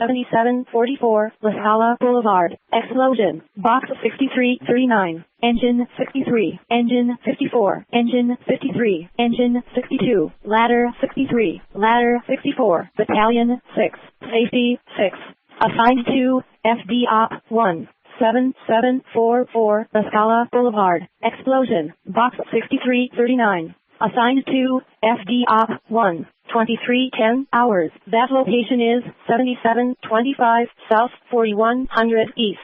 7744 La Scala Boulevard. Explosion. Box 6339. Engine 63. Engine 54. Engine 53. Engine 62. Ladder 63. Ladder 64. Battalion 6. Safety 6. Assigned to FD Op 1. 7744 La Scala Boulevard. Explosion. Box 6339. Assigned to FD Op 1. 2310 hours. That location is 7725 South 4100 East.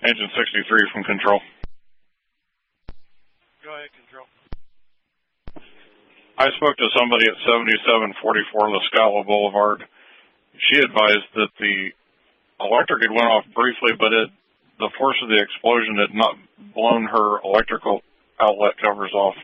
Engine 63 from control. Go ahead, control. I spoke to somebody at 7744 La Scala Boulevard. She advised that the electric had went off briefly, but the force of the explosion had not blown her electrical outlet covers off.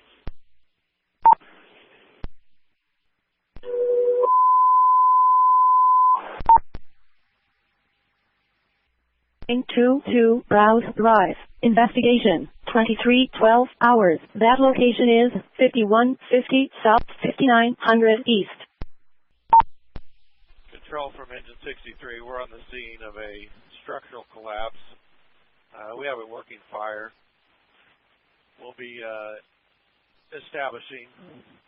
To Browse Drive. Investigation. 2312 hours. That location is 5150 South 5900 East. Control from engine 63. We're on the scene of a structural collapse. We have a working fire. We'll be establishing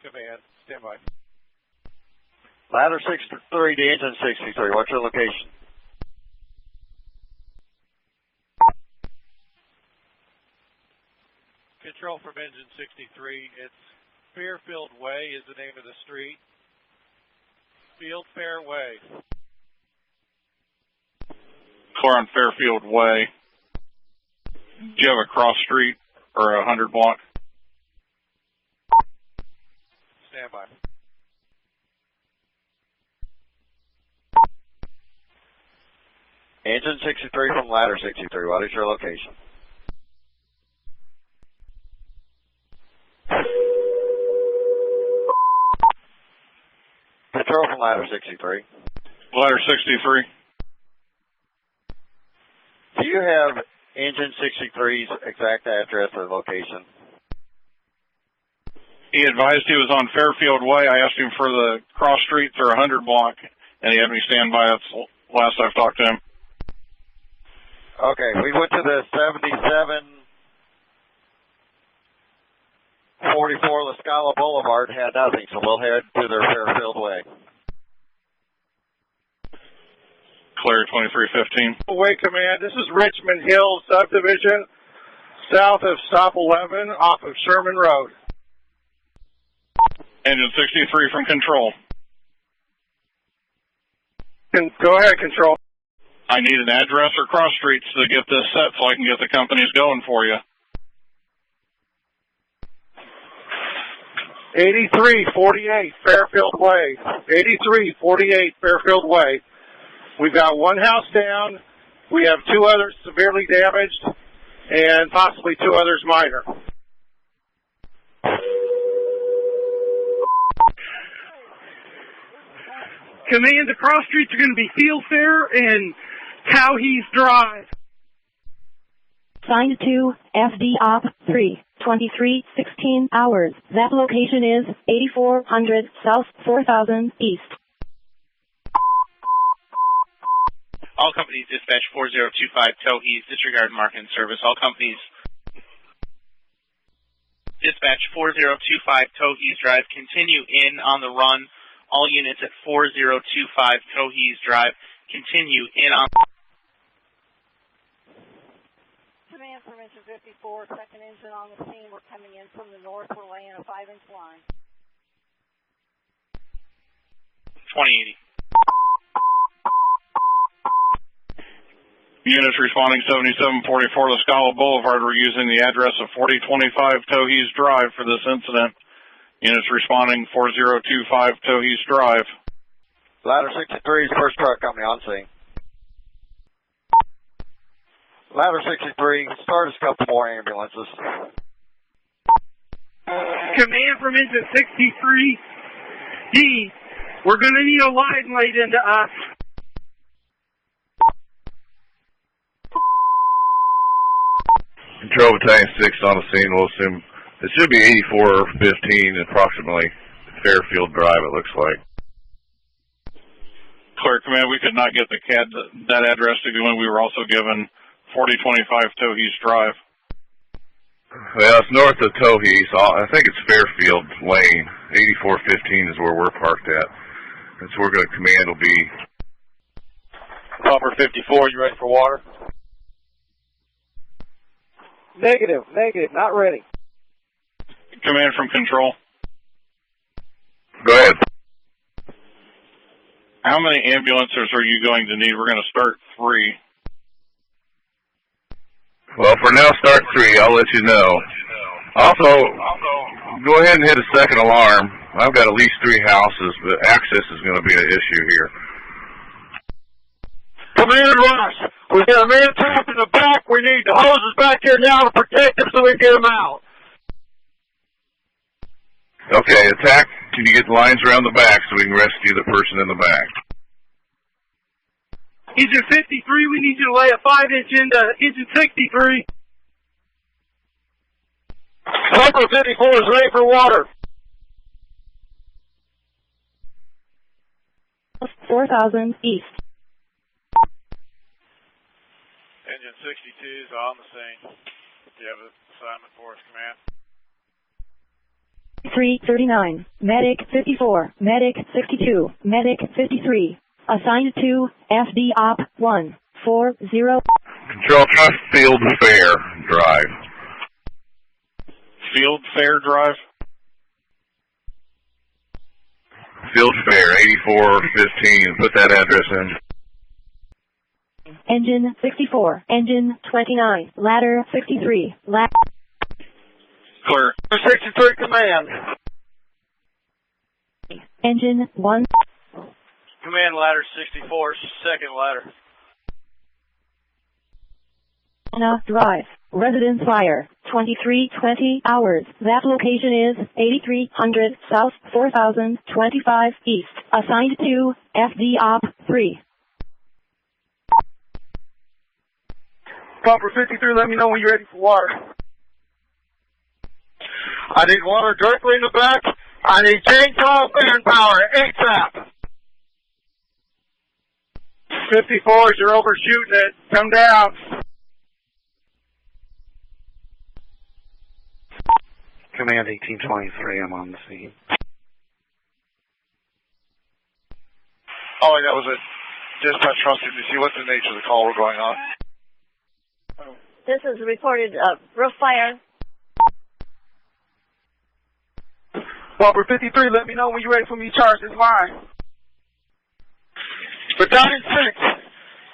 command. Stand by. Ladder 63 to engine 63. What's your location? Control from engine 63. It's Fairfield Way is the name of the street. Fieldfair Way. Clear on Fairfield Way. Do you have a cross street or a 100 block? Stand by. Engine 63 from ladder 63. What is your location? Control from ladder 63. Ladder 63. Do you have engine 63's exact address or location? He advised he was on Fairfield Way. I asked him for the cross streets or 100 block, and he had me stand by. That's the last I've talked to him. Okay, we went to the 7744 La Scala Boulevard, had nothing, so we'll head to their Fairfield Way. Clear 2315. Way command. This is Richmond Hill Subdivision, south of Stop 11, off of Sherman Road. Engine 63 from control. Go ahead, control. I need an address or cross streets to get this set so I can get the companies going for you. 8348 Fairfield Way. 8348 Fairfield Way. We've got one house down. We have two others severely damaged, and possibly two others minor. Command, the cross streets are going to be Fieldfair and Towhees Drive. Signed to FD Op 3. 2316 hours. That location is 8400 South 4000 East. All companies dispatch 4025 Towhees, disregard marking service. All companies dispatch 4025 Towhees Drive, continue in on the run. All units at 4025 Towhees Drive, continue in on. Command from engine 54, second engine on the scene. We're coming in from the north. We're laying a 5-inch line. 2080. Units responding 7744 La Scala Boulevard were using the address of 4025 Towhees Drive for this incident. Units responding 4025 Towhees Drive. Ladder 63's first truck company on scene. Ladder 63, start us a couple more ambulances. Command from engine 63D. We're going to need a line laid into us. Control Battalion 6 on the scene. We'll assume it should be 8415 approximately. Fairfield Drive, it looks like. Clear, command, we could not get the CAD, that address to go in. We were also given 4025 Tohees Drive. Well, it's north of Tohees. I think it's Fairfield Lane. 8415 is where we're parked at. That's where the command will be. Bumper 54, you ready for water? Negative, not ready. Command from control. Go ahead. How many ambulances are you going to need? We're going to start 3. Well, for now, start 3. I'll let you know. Also, go ahead and hit a second alarm. I've got at least 3 houses, but access is going to be an issue here. Command Rush, we got a man trapped in the back. We need the hoses back here now to protect him so we can get him out. Okay, attack. Can you get the lines around the back so we can rescue the person in the back? Engine 53, we need you to lay a 5-inch into engine 63. Bumper 54 is ready for water. 4,000 east. Engine 62 is on the scene. Do you have an assignment for us, command? 339, medic 54, medic 62, medic 53, assigned to FD Op 140. Control, try Field Fair Drive. Field Fair Drive? Field Fair, 8415. Put that address in. Engine 64, engine 29, ladder 63, Clear. 63 command. engine 1, Command ladder 64, second ladder. Drive, residence fire, 2320 hours. That location is 8300 south, 4025 east, assigned to FD Op 3. Bumper 53, let me know when you're ready for water. I need water directly in the back. I need chainsaw fan power, ASAP. 54s, you're overshooting it. Come down. Command 1823, I'm on the scene. Oh, that was a dispatch trusted to see what the nature of the call were going on. This is reported roof fire. Bumper 53, let me know when you're ready for me to charge this line. Battalion 6,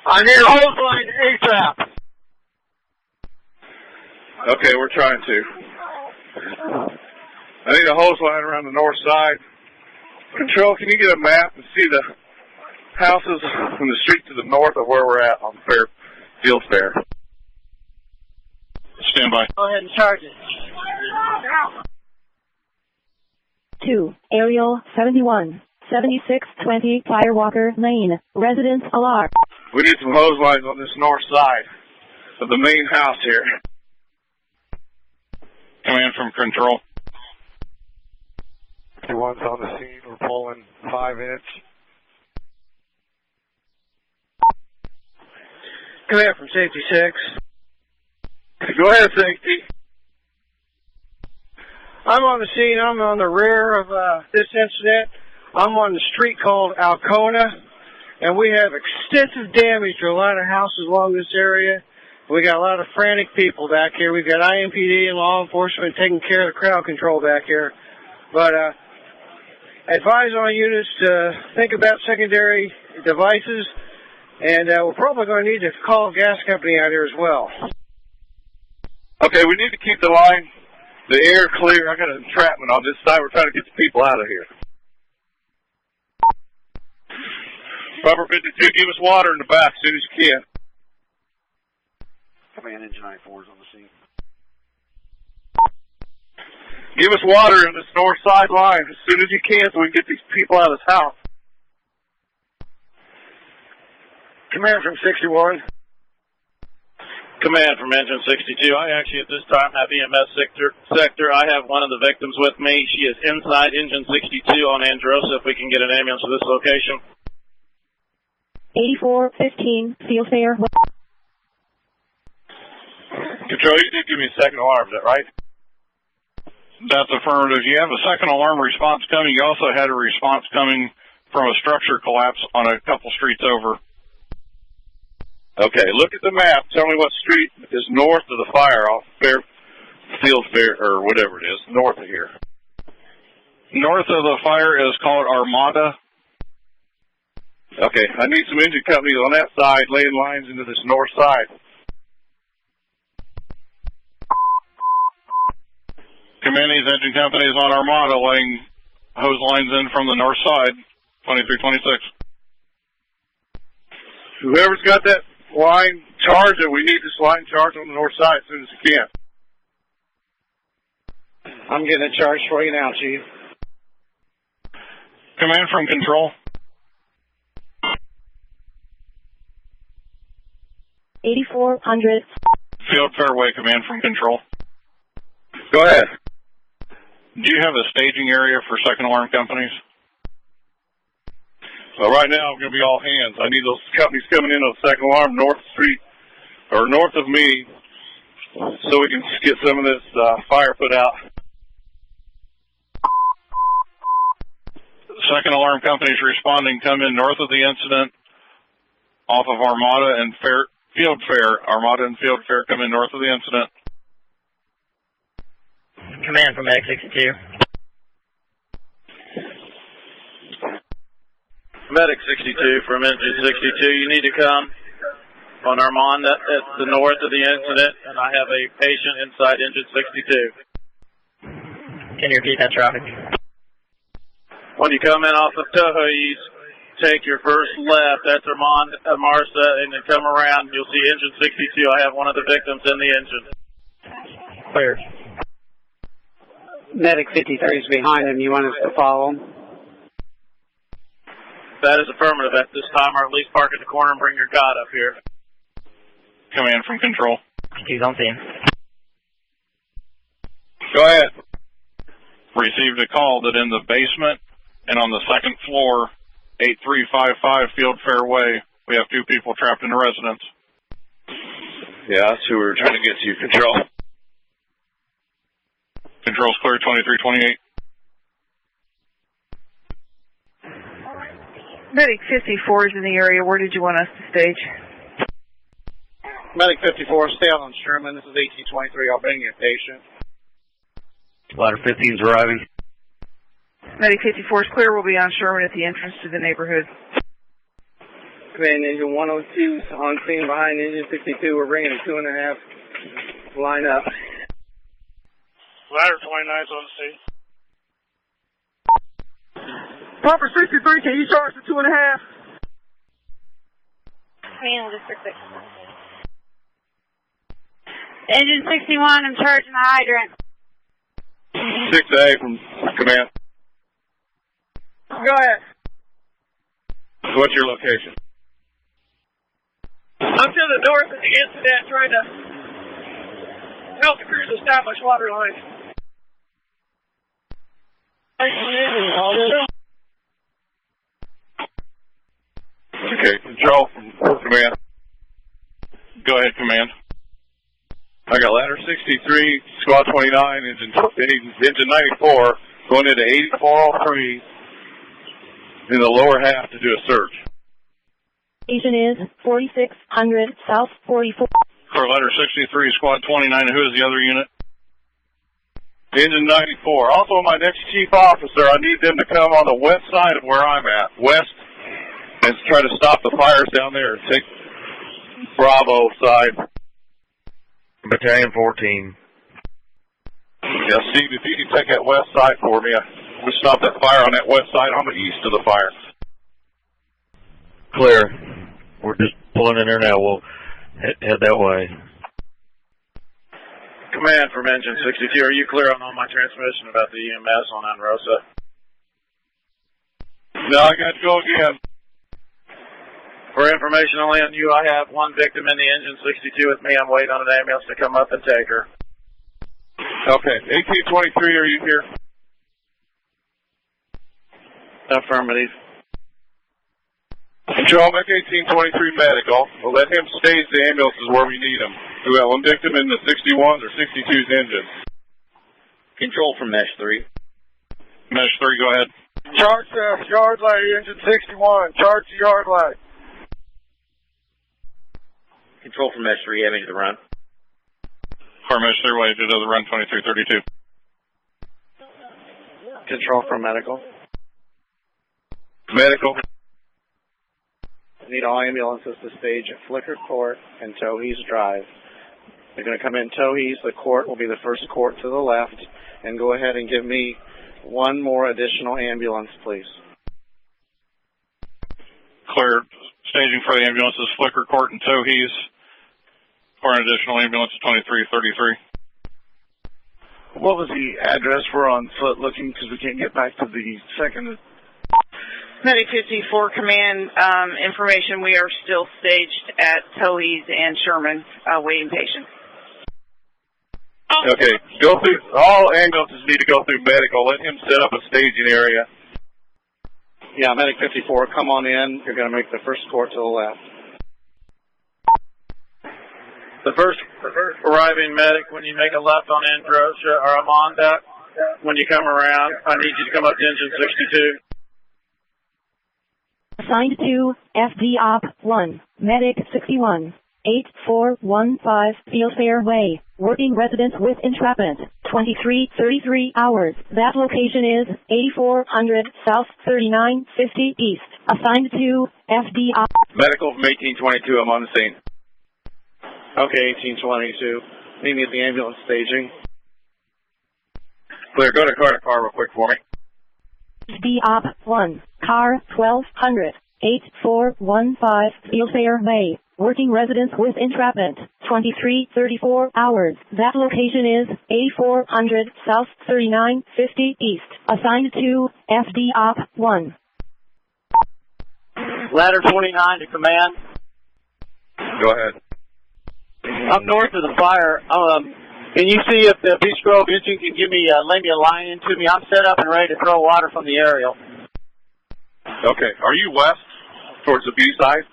I need a hose line ASAP. Okay, we're trying to. I need a hose line around the north side. Control, can you get a map and see the houses from the street to the north of where we're at on Field Fair? Stand by. Go ahead and charge it. 2, aerial 71, 7620 Firewalker Lane, residence alarm. We need some hose lines on this north side of the main house here. Command from control. 2-1's on the scene. We're pulling 5-inch. Command from Safety 6. Go ahead, Safety. I'm on the scene. I'm on the rear of this incident. I'm on the street called Alcona, and we have extensive damage to a lot of houses along this area. We got a lot of frantic people back here. We've got IMPD and law enforcement taking care of the crowd control back here. But advise all units to think about secondary devices, and we're probably going to need to call a gas company out here as well. Okay, we need to keep the line, the air clear. I got an entrapment on this side. We're trying to get the people out of here. Bumper 52, give us water in the back as soon as you can. Command engine 94 is on the scene. Give us water in this north side line as soon as you can so we can get these people out of this house. Command from 61. Command from Engine 62. I actually at this time have EMS sector. I have one of the victims with me. She is inside Engine 62 on Androsa. If we can get an ambulance to this location. 8415, field fair. Control, you did give me a second alarm, is that right? That's affirmative. You have a second alarm response coming. You also had a response coming from a structure collapse on a couple streets over. Okay, look at the map. Tell me what street is north of the fire off Field Fair, or whatever it is, north of here. North of the fire is called Armada. Okay, I need some engine companies on that side laying lines into this north side. Command these engine companies on Armada laying hose lines in from the north side, 2326. Whoever's got that line charged, we need this line charged on the north side as soon as you can. I'm getting a charge for you now, Chief. Command from control. 8400. Field Fairway, command from control. Go ahead. Do you have a staging area for second alarm companies? Well, right now I'm going to be all hands. I need those companies coming in on the second alarm north street, or north of me, so we can get some of this fire put out. Second alarm companies responding come in north of the incident off of Armada and Field Fair. Armada and Field Fair come in north of the incident. Command from X62. Medic 62 from Engine 62. You need to come on Armand at the north of the incident, and I have a patient inside Engine 62. Can you repeat that traffic? When you come in off of Tohoe's, take your first left. That's Armand Marsa, and then come around. You'll see Engine 62. I have one of the victims in the engine. Clear. Medic 53 is behind him. You want us to follow him? That is affirmative at this time, or at least park at the corner and bring your God up here. Command from control. He's on scene. Go ahead. Received a call that in the basement and on the second floor, 8355 Field Fairway, we have 2 people trapped in a residence. Yeah, that's who we were trying to get to. Control. Control's clear, 2328. Medic 54 is in the area. Where did you want us to stage? Medic 54, stay out on Sherman. This is 1823. I'll bring you a patient. Ladder 15's arriving. Medic 54 is clear. We'll be on Sherman at the entrance to the neighborhood. Command Engine 102 is on scene behind Engine 62. We're bringing a 2.5 line up. Ladder 29's on scene. Proper 63, can you charge the 2.5? Command District 6. Engine 61, I'm charging the hydrant. 6A from command. Go ahead. What's your location? I'm to the north of the incident trying to help the crews establish water lines. Okay, control from command. Go ahead, command. I got ladder 63, squad 29, engine 94, going into 8403 in the lower half to do a search. Station is 4600 South 44. For ladder 63, squad 29, and who is the other unit? Engine 94. Also, my next chief officer, I need them to come on the west side of where I'm at, west, and try to stop the fires down there. Take Bravo side. Battalion 14. Yeah, Steve, if you can take that west side for me, we stop that fire on that west side. I'm east of the fire. Clear. We're just pulling in there now. We'll head that way. Command from Engine 62, are you clear on all my transmission about the EMS on Anrosa? No, I got to go again. For information only on you, I have one victim in the engine 62 with me. I'm waiting on an ambulance to come up and take her. Okay. 1823, are you here? Affirmative. Control, make 1823 medical. We'll let him stage the ambulances where we need them. We got one victim in the 61s or 62's engine. Control from Mesh 3. Mesh 3, go ahead. Charge the yard light, engine 61. Charge the yard light. Control from Mesh 3, having the run. For Mesh 3, way to the run 2332. Control from medical. Medical. I need all ambulances to stage at Flicker Court and Towhees Drive. They're going to come in Towhees. The court will be the first court to the left. And go ahead and give me one more additional ambulance, please. Clear staging for the ambulances, Flicker Court and Towhees. For an additional ambulance, 2333. What was the address? We're on foot looking because we can't get back to the second. Medic 54 Command information. We are still staged at Towhees and Sherman, waiting patients. Okay, go through. All ambulances need to go through medical. Let him set up a staging area. Yeah, Medic 54, come on in. You're going to make the first court to the left. The first arriving medic, when you make a left on Androsia or Amanda, when you come around, I need you to come up to engine 62. Assigned to FD Op 1, Medic 61, 8415 Fieldfair Way, working residents with entrapment, 2333 hours. That location is 8400 South 3950 East. Assigned to FD Op. Medical from 1822, I'm on the scene. Okay, 1822. Meet me at the ambulance staging. Clear, go to car real quick for me. FD Op 1, car 1200, 8415 Fieldfair Way, working residents with entrapment, 2334 hours. That location is 8400 South 3950 East. Assigned to FD Op 1. Ladder 29 to command. Go ahead. I'm north of the fire. Can you see if the Beach Grove engine can lay me a line into me? I'm set up and ready to throw water from the aerial. Okay. Are you west towards the B side?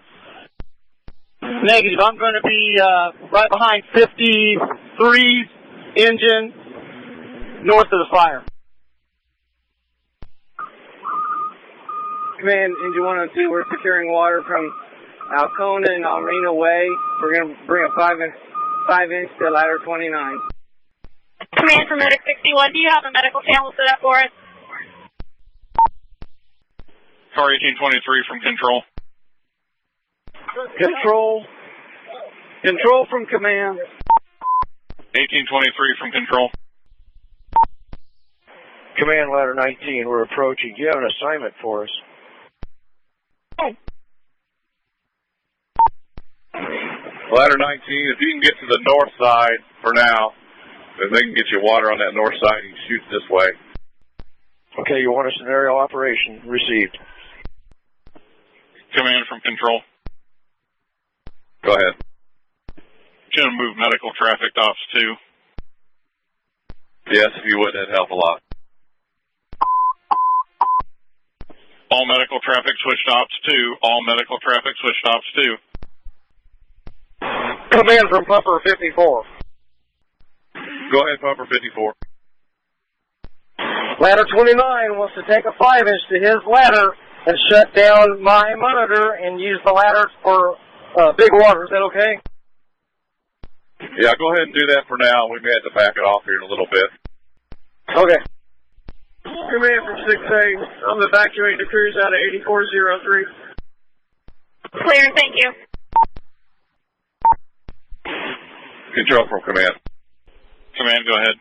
Negative. I'm going to be right behind 53's engine north of the fire. Command, Engine 102, we're securing water from Alcona and Alrena Way. We're going to bring a 5-inch to ladder 29. Command for Medic 61, do you have a medical channel set up for us? Car 1823 from control. Control from command. 1823 from control. Command ladder 19, we're approaching. Do you have an assignment for us? Ladder 19, if you can get to the north side for now, then they can get you water on that north side. You can shoot this way. Okay, you want us in aerial operation? Received. Command from control. Go ahead. Gonna move medical traffic to ops 2. Yes, if you would, that'd help a lot. All medical traffic switched to ops 2. All medical traffic switched to ops 2. Command from Pumper 54. Go ahead, Pumper 54. Ladder 29 wants to take a 5-inch to his ladder and shut down my monitor and use the ladder for big water. Is that okay? Yeah, go ahead and do that for now. We may have to back it off here in a little bit. Okay. Command from 6A, I'm evacuating the crews out of 8403. Clear, thank you. Control from command. Command, go ahead.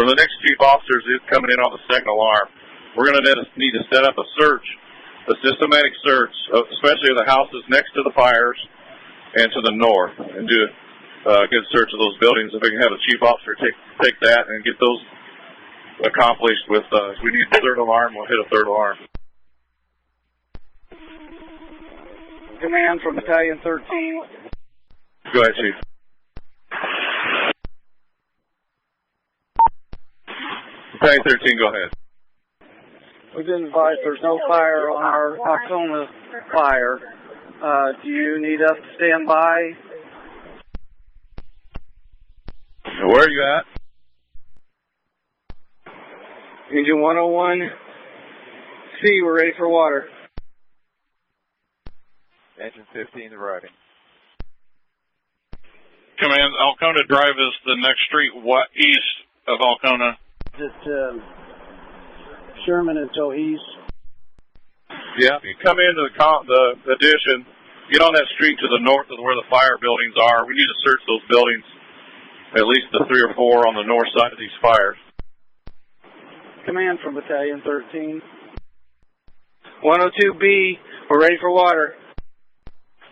For the next chief officers who's coming in on the second alarm, we're going to need to set up a search, a systematic search, especially of the houses next to the fires and to the north, and do a good search of those buildings. If we can have a chief officer take that and get those accomplished with, if we need a third alarm, we'll hit a third alarm. Command from Battalion 13. Go ahead, Chief. Battalion 13, go ahead. We've been advised there's no fire on our Oksona fire. Do you need us to stand by? Where are you at? Engine 101C, we're ready for water. Engine 15 arriving. Command, Alcona Drive is the next street east of Alcona. Just Sherman and Towhees. Yeah, you come into the addition, get on that street to the north of where the fire buildings are. We need to search those buildings, at least the 3 or 4 on the north side of these fires. Command from Battalion 13. 102B, we're ready for water.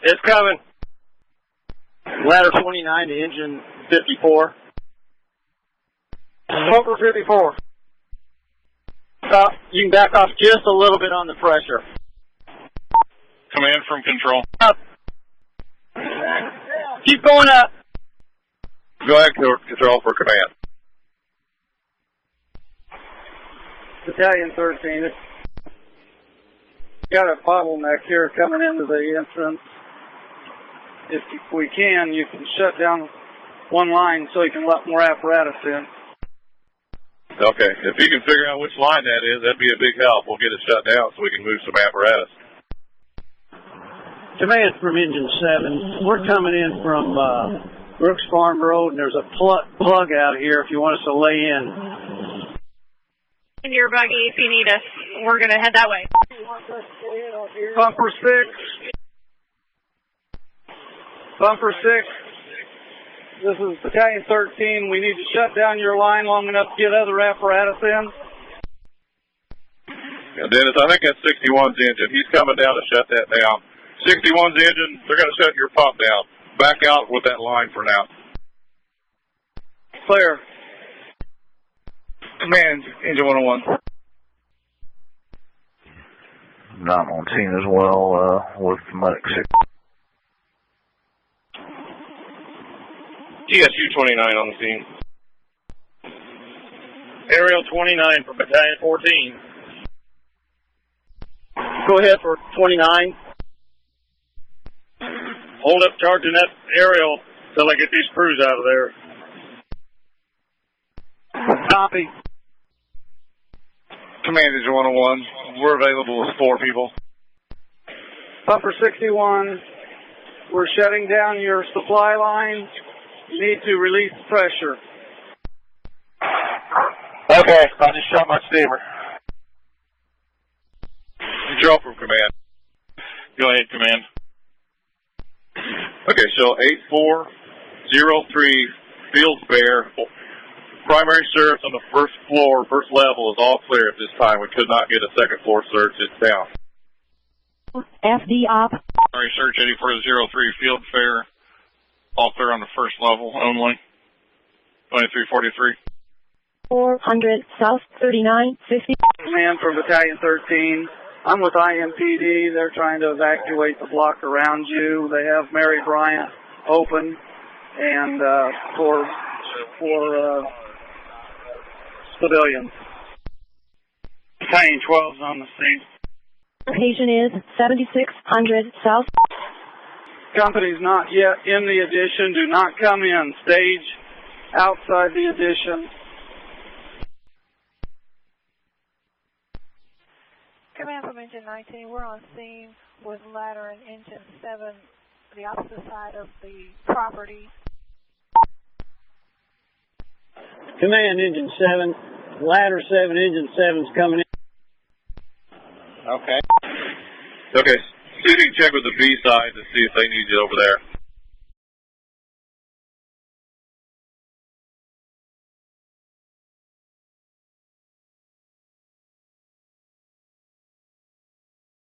It's coming. Ladder 29 to engine 54. Pumper 54. You can back off just a little bit on the pressure. Command from control. Up. Keep going up. Go ahead, control for command. Battalion 13. Got a bottleneck here coming into the entrance. If we can, you can shut down one line so you can let more apparatus in. Okay, if you can figure out which line that is, that'd be a big help. We'll get it shut down so we can move some apparatus. Command from Engine 7. We're coming in from Brooks Farm Road, and there's a plug out here if you want us to lay in. In your buggy if you need us. We're going to head that way. Bumper 6. Bumper 6. This is Battalion 13. We need to shut down your line long enough to get other apparatus in. Yeah, Dennis, I think that's 61's engine. He's coming down to shut that down. 61's engine, they're going to shut your pump down. Back out with that line for now. Clear. Command, engine 101. I'm on scene as well with Medic 6. TSU 29 on the scene. Aerial 29 for Battalion 14. Go ahead for 29. Hold up charging that aerial till I get these crews out of there. Copy. Command, engine 101. We're available with 4 people. Bumper 61. We're shutting down your supply line. You need to release pressure. Okay, I just shot my steamer. Control from command. Go ahead, command. Okay, so 8403 Field Fair. Primary search on the first floor, first level is all clear at this time. We could not get a second floor search. It's down. FD op. Primary search 8403 Field Fair. All clear on the first level only. 2343. 400 South 3950. Command from Battalion 13. I'm with IMPD. They're trying to evacuate the block around you. They have Mary Bryant open and for civilians. Battalion 12 is on the scene. Location is 7600 South. Companies not yet in the addition. Do not come in. Stage outside the addition. Command from Engine 19. We're on scene with ladder and Engine 7, the opposite side of the property. Command Engine 7. Ladder 7, Engine 7's coming in. Okay. Okay. See if you can check with the B side to see if they need you over there.